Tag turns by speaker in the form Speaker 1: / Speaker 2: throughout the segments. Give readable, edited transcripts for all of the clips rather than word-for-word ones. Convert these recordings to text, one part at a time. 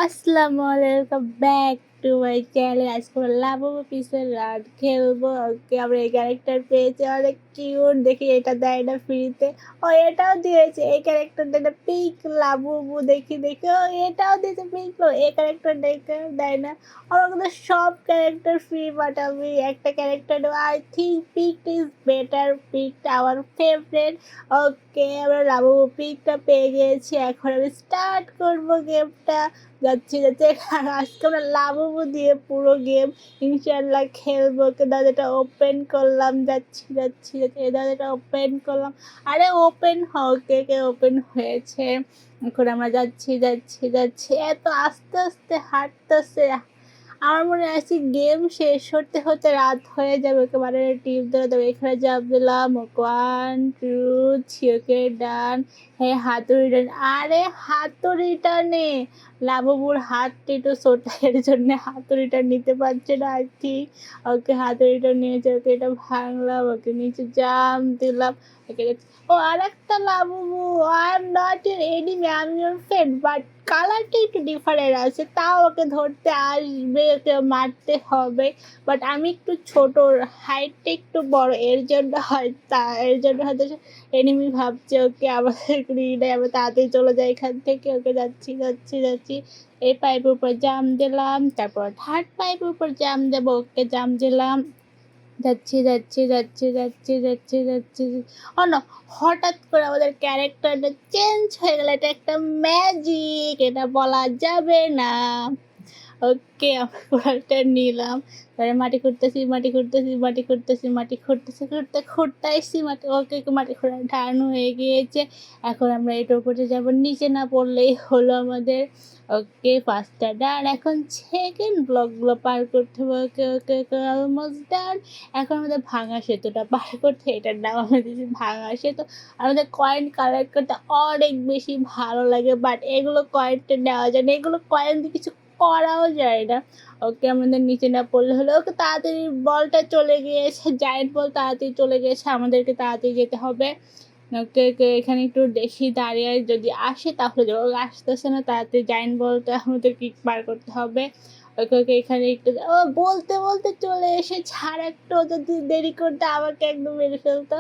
Speaker 1: আসসালামু আলাইকুম back to my channel. আজকে আমরা লাবুবু পিসের রান খেলবো। ওকে, আমরা এই ক্যারেক্টার পেয়েছি, অনেক কিউট। দেখি এটা দেয় না ফ্রিতে। ও এটাও দিয়েছে, এই ক্যারেক্টারটা পিক লাবুবু। দেখি দেখি, ও এটাও দিয়েছে পিক। এই ক্যারেক্টার দেয় না। আমার কিন্তু সব ক্যারেক্টার ফ্রি, বাট আমি একটা ক্যারেক্টার নেবো। I think picked is better, picked আমার ফেভারেট। ওকে, আমরা লাবুবু পিকটা পেয়ে গিয়েছি। এখন আমি স্টার্ট করবো গেমটা। যাচ্ছি যাচ্ছি, আজকে আমরা লাবুবু দিয়ে পুরো গেম ইনশাল্লাহ খেলবো। দরজাটা ওপেন করলাম, যাচ্ছি যাচ্ছি যাচ্ছি, এই দরজাটা ওপেন করলাম। আরে ওপেন হও, কে কে ওপেন হয়েছে। এখন আমরা যাচ্ছি যাচ্ছি যাচ্ছি, এত আস্তে আস্তে হাঁটতেছে। আমার মনে আছে গেম শেষ হতে হতে রাত হয়ে যাবে একেবারে। টিপ ধরে দেবো, এখানে জাপ দিলাম। 1 2 3, ওকে ডান। হ্যাঁ, হাতুড়ি টান। আরে হাতুড়িটা নে। লাবুবুর হাতটি একটু ছোট, এর জন্য হাতুড়িটা নিতে পারছে না আর কি। ওকে, হাতুড়িটা নিয়েছে। ওকে, এটা ভাঙলাম। ওকে, নিচে জাম দিলাম। ওকে, ও আর একটা Labubu. I am not your enemy, I am your friend, but কালারটা একটু ডিফারেন্ট আছে। তাও ওকে ধরতে আসবে, ওকে মারতে হবে। বাট আমি একটু ছোট, হাইটটা একটু বড়, এর জন্য হয়তো এনিমি ভাবছে। ওকে, আমাদের নেই, আমরা তাড়াতাড়ি চলে যাই এখান থেকে। ওকে, যাচ্ছি যাচ্ছি যাচ্ছি, এই পাইপের উপর জাম দিলাম, তারপর থার্ড পাইপের উপর জাম দেবো। ওকে, জাম দিলাম। যাচ্ছি যাচ্ছি যাচ্ছি যাচ্ছি যাচ্ছি যাচ্ছি। ও না, হঠাৎ করে আমাদের ক্যারেক্টারটা চেঞ্জ হয়ে গেল। এটা একটা ম্যাজিক, এটা বলা যাবে না। ওকে, আমরা কোরালটা নিলাম। তারপরে মাটি খুঁড়তেছি, মাটি খুঁড়তেছি, মাটি খুঁড়তেছি, মাটি খুঁড়তেছি, খুঁড়তেছি মাটি। ওকে, মাটি খোঁড়া ডান হয়ে গিয়েছে। এখন আমরা এটার উপরে যাব, নিচে না পড়লেই হলো আমাদের। ওকে, ফার্স্টটা ডান। এখন সেকেন্ড ব্লকগুলো পার করতে হবে। ওকে ওকে ওকে, অলমোস্ট ডান। এখন আমাদের ভাঙা সেতুটা পার করতে, এটার নাম আমরা দিয়েছি ভাঙা সেতু। আমাদের কয়েন কালেক্ট করতে অনেক বেশি ভালো লাগে, বাট এগুলো কয়েনটা নেওয়া যায় না, এগুলো কয়েন দিয়ে কিছু করাও যায় না। ওকে, আমাদের নিচে না পড়লে হলো। ওকে, তাড়াতাড়ি বলটা চলে গিয়েছে, জায়েন্ট বল তাড়াতাড়ি চলে গিয়েছে, আমাদেরকে তাড়াতাড়ি যেতে হবে। ওকে ওকে, এখানে একটু দেখি দাঁড়িয়ে, যদি আসে তাহলে যাবো। আসতেছে না, তাড়াতাড়ি জায়েন্ট বলটা আমাদের কিক পার করতে হবে। ওকে ওকে, এখানে একটু, ও বলতে বলতে চলে এসে ছাড়, একটু যদি দেরি করতে আমাকে একদম মেরে ফেলতো।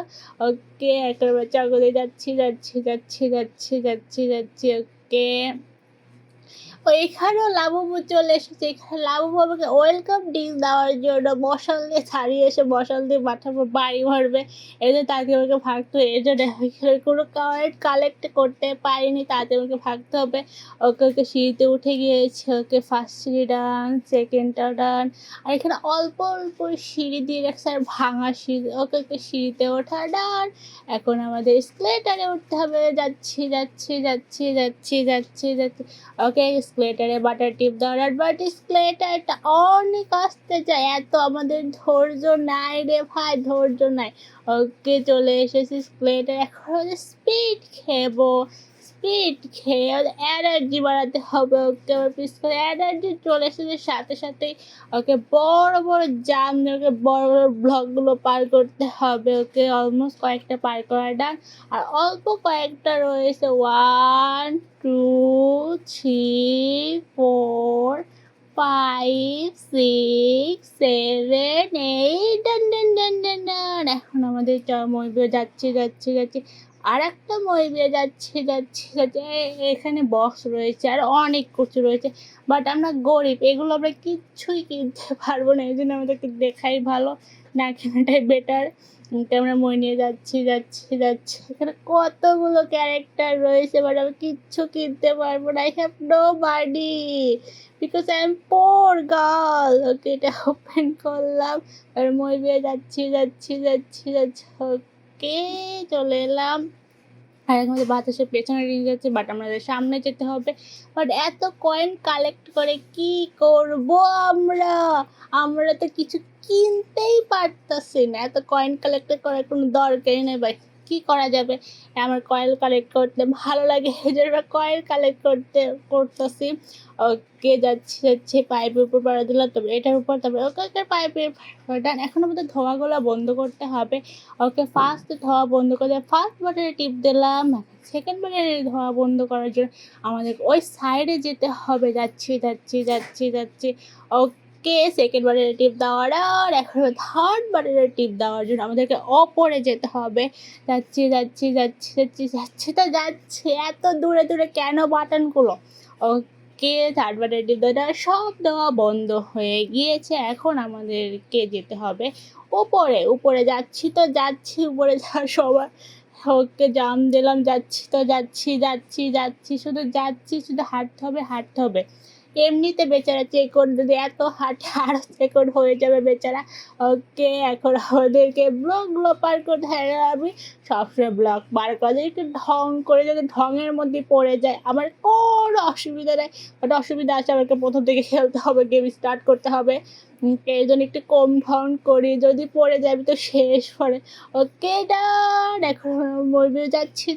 Speaker 1: ওকে, একেবারে চগলে যাচ্ছি যাচ্ছি যাচ্ছি যাচ্ছি যাচ্ছি যাচ্ছি। ওকে, এখানেও লাবুবু চলে এসেছে। এখানে লাবুবু আমাকে ওয়েলকাম ড্রিঙ্ক দেওয়ার জন্য মশাল দিয়ে ছাড়িয়ে এসে মশাল দিয়ে মাথার উপর বাড়ি মারবে। এই জন্য তাকে আমাকে ভাগতে হবে। এই জন্য কোনো কার্ড কালেক্ট করতে পারিনি, তাতে আমাকে ভাগতে হবে। ওকে ওকে, সিঁড়িতে উঠে গিয়েছে। ওকে, ফার্স্ট সিঁড়ি ডান, সেকেন্ডটা ডান। আর এখানে অল্প অল্প সিঁড়ি দিয়ে রাখছে, আর ভাঙা সিঁড়ি। ওকে ওকে, সিঁড়িতে ওঠা ডান। এখন আমাদের স্কেলেটারে উঠতে হবে। যাচ্ছি যাচ্ছি যাচ্ছি যাচ্ছি যাচ্ছি যাচ্ছি। ওকে, স্কেলেটারে বাটার টিপ দেওয়ার, বাট স্কেলেটারটা অনেক আসতে যায়, এত আমাদের ধৈর্য নাই রে ভাই, ধৈর্য নাই। ওকে, চলে এসেছি স্কেলেটার। এখন আমাদের স্পিড খেবো, স্পিড খেয়ে এনার্জি বাড়াতে হবে। ওকে, আমার পিছনে এনার্জি চলে এসেছে সাথে সাথেই। ওকে, বড় বড় জাম, ওকে বড় বড় ব্লকগুলো পার করতে হবে। ওকে, অলমোস্ট কয়েকটা পার করা ডান, আর অল্প কয়েকটা রয়েছে। 1 2 3 4 5 6 7 8, ডান ডান ডান ডান ডান। এখন আমাদের মইবে যাচ্ছি যাচ্ছি যাচ্ছি, আর একটা মইবে যাচ্ছি যাচ্ছি যাচ্ছি। এখানে বক্স রয়েছে আর অনেক কিছু রয়েছে, বাট আমরা গরিব, এগুলো আমরা কিচ্ছুই কিনতে পারবো না। এই জন্য আমাদেরকে দেখাই ভালো, না কেনাটাই বেটার। আমরা মই নিয়ে যাচ্ছি যাচ্ছি যাচ্ছি। এখানে কতগুলো ক্যারেক্টার রয়েছে, বাট আমি কিচ্ছু কিনতে পারবো না। I have no money because I am poor girl. Okay, এটা ওপেন করলাম, আর মই বেয়ে যাচ্ছি যাচ্ছি যাচ্ছি যাচ্ছি। ওকে, চলে এলাম। আর এখন আমাদের বাতাসের পেছনে নিয়ে যাচ্ছে, বাট আমাদের সামনে যেতে হবে। বাট এত কয়েন কালেক্ট করে কি করব আমরা? আমরা তো কিছু কিনতেই পারতাছি না, এত কয়েন কালেক্ট করার কোনো দরকারই নেই ভাই। কী করা যাবে? আমার কয়েল কালেক্ট করতে ভালো লাগে, এজন্য কয়েল কালেক্ট করতেছি। ওকে যাচ্ছি পাইপের উপর পড়ে দিলাম, তারপরে এটার উপর, তারপরে ওকে পাইপের ডান। এখন আমাদের ধোঁয়াগুলো বন্ধ করতে হবে। ওকে ফার্স্টে ধোঁয়া বন্ধ করে ফার্স্ট বাটনে টিপ দিলাম। সেকেন্ড বাটনে ধোঁয়া বন্ধ করার জন্য আমাদের ওই সাইডে যেতে হবে। যাচ্ছি। ওকে সেকেন্ড বাটনে টিপ দেওয়ার আর এখন থার্ড বাটনে টিপ দেওয়ার জন্য আমাদেরকে ওপরে যেতে হবে। যাচ্ছি তো যাচ্ছি। এত দূরে কেন বাটনগুলো? ওকে থার্ড বাটনে টিপ দেওয়া সব দেওয়া বন্ধ হয়ে গিয়েছে। এখন আমাদেরকে যেতে হবে উপরে যাচ্ছি উপরে যাওয়ার সময় ওকে জাম দিলাম। যাচ্ছি শুধু হাঁটতে হবে। এমনিতে বেচারা চেকর যদি এত হাঁটে আরও চেকর হয়ে যাবে বেচারা। ওকে এখন আমাদেরকে ব্লকগুলো পার করতে হবে। আমি সবসময় ব্লক পার করে একটু ঢং করে, যদি ঢঙের মধ্যে পড়ে যায় আমার কোনো অসুবিধা নেই, বাট অসুবিধা আছে আমাকে প্রথম থেকে খেলতে হবে, গেম স্টার্ট করতে হবে। এই জন্য একটু কম ঢং করি, যদি পড়ে যাবি তো শেষ পরে। ওকে ডান। এখন বলবে যাচ্ছি।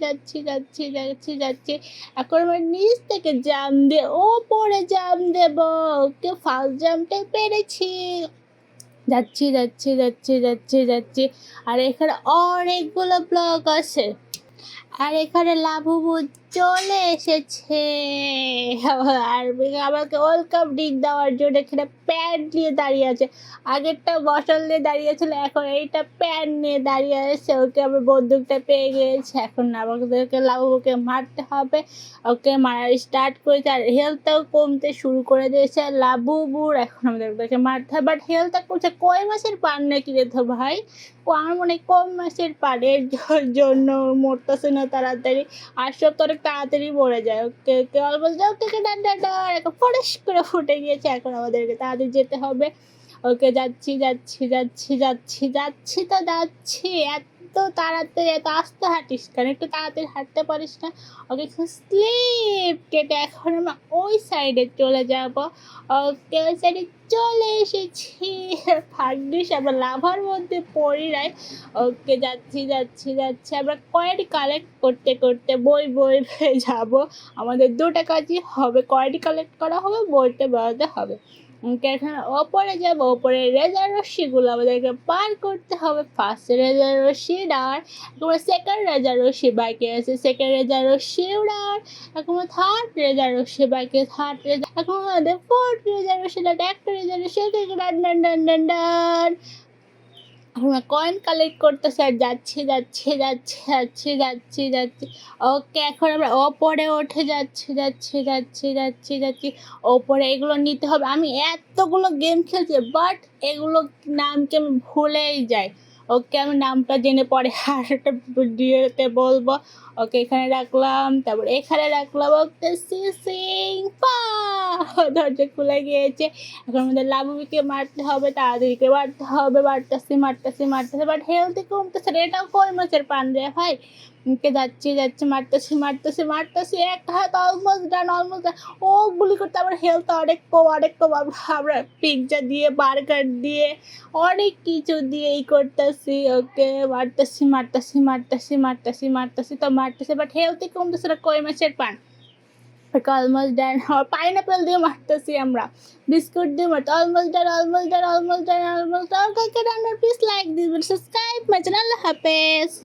Speaker 1: এখন আমার নিচ থেকে জাম্প দিয়ে ওপরে জাম্প দেব। ওকে ফার্স্ট জাম্পটাই পেরেছি। যাচ্ছি। আর এখানে অনেকগুলো ব্লক আছে। আর এখানে লাবুবু চলে এসেছে আর আমাকে ওয়েলকাম ড্রিঙ্ক দেওয়ার জন্য এখানে প্যান্ট নিয়ে দাঁড়িয়ে আছে। আগেরটা বটল নিয়ে দাঁড়িয়েছিল, এখন এইটা প্যান্ট নিয়ে দাঁড়িয়ে আছে। ওকে আমার বন্দুকটা পেয়ে গিয়েছে। এখন আমাদেরকে লাবুবুকে মারতে হবে। ওকে মারা স্টার্ট করেছে আর হেলথটাও কমতে শুরু করে দিয়েছে লাবুবুর। এখন আমাদেরকে মারতে হবে, বাট হেলথটা কমছে। কই মাসের পান নাকি রে তো ভাই? ও আমার মনে হয় কম মাসের পানের জন্য মরতেছে না তাড়াতাড়ি, আর সব তো অনেক তাড়াতাড়ি মরে যায়। ওকে অলমোস্ট ওকে ডান এখন ফরেস করে ফুটে গিয়েছে। এখন আমাদেরকে তাড়াতাড়ি যেতে হবে। ওকে যাচ্ছি তো যাচ্ছি। এত তাড়াতাড়ি এত আস্তে হাঁটিস কেন? একটু তাড়াতাড়ি হাঁটতে পারিস না? ওকে স্লিপ কেটে এখন আমরা ওই সাইডে চলে যাব। ওকে ওই সাইডে চলে এসেছি। ভাগ্যিস আমরা লাভার মধ্যে পড়ি নাই। ওকে যাচ্ছি। আমরা কয়েন কালেক্ট করতে বই যাব। আমাদের দুটো কাজই হবে, কয়েন কালেক্ট করা হবে, বইতে বেরোতে হবে। এখন ওপরে যাব, ওপরে রেজার রশ্মিগুলো আমাদেরকে পার করতে হবে। ফার্স্ট রেজার রশ্মি আর এখন সেকেন্ড রেজার রশ্মি বাকি আছে, সেকেন্ড রেজার রশ্মি আর এখন থার্ড রেজার রশ্মি বাকি, এখন আমাদের ফোর্থ রেজার রশ্মি একটা রেজার রশ্মি ডান। আমরা কয়েন কালেক্ট করতেছি আর যাচ্ছি। ওকে এখন আমরা ওপরে উঠে যাচ্ছি। ওপরে এগুলো নিতে হবে। আমি এতগুলো গেম খেলছি, বাট এগুলো নামকে আমি ভুলেই যাই। ওকে আমি নামটা জেনে পরে আর একটা ভিডিওতে বলবো। ওকে এখানে রাখলাম, তারপর এখানে রাখলাম। ওকে সিং পা দরজা খুলে গিয়েছে। এখন আমাদের লাবুবিকে মারতে হবে, তাড়াতাড়িকে মারতে হবে। মারতেছি, বাট হেলথ কমতেছে। এটাও কই মাছের পান রে ভাই? যাচ্ছি মারতেছি। একটা হাত অলমোস্ট ডান। ও গুলি করতে আমার হেলথ অনেক কম। আমরা পিৎজা দিয়ে, বার্গার দিয়ে, অনেক কিছু দিয়ে করতেছি। ওকে মারতেছি, বাট হেলথই কমতেছে না। কই মাছের পান অলমোস্ট ডান। পাইনাপেল দিয়ে মারতেছি আমরা, বিস্কুট দিয়ে মারতে। Almost done. Okay please like this, subscribe my channel. আল্লাহ হাফেজ।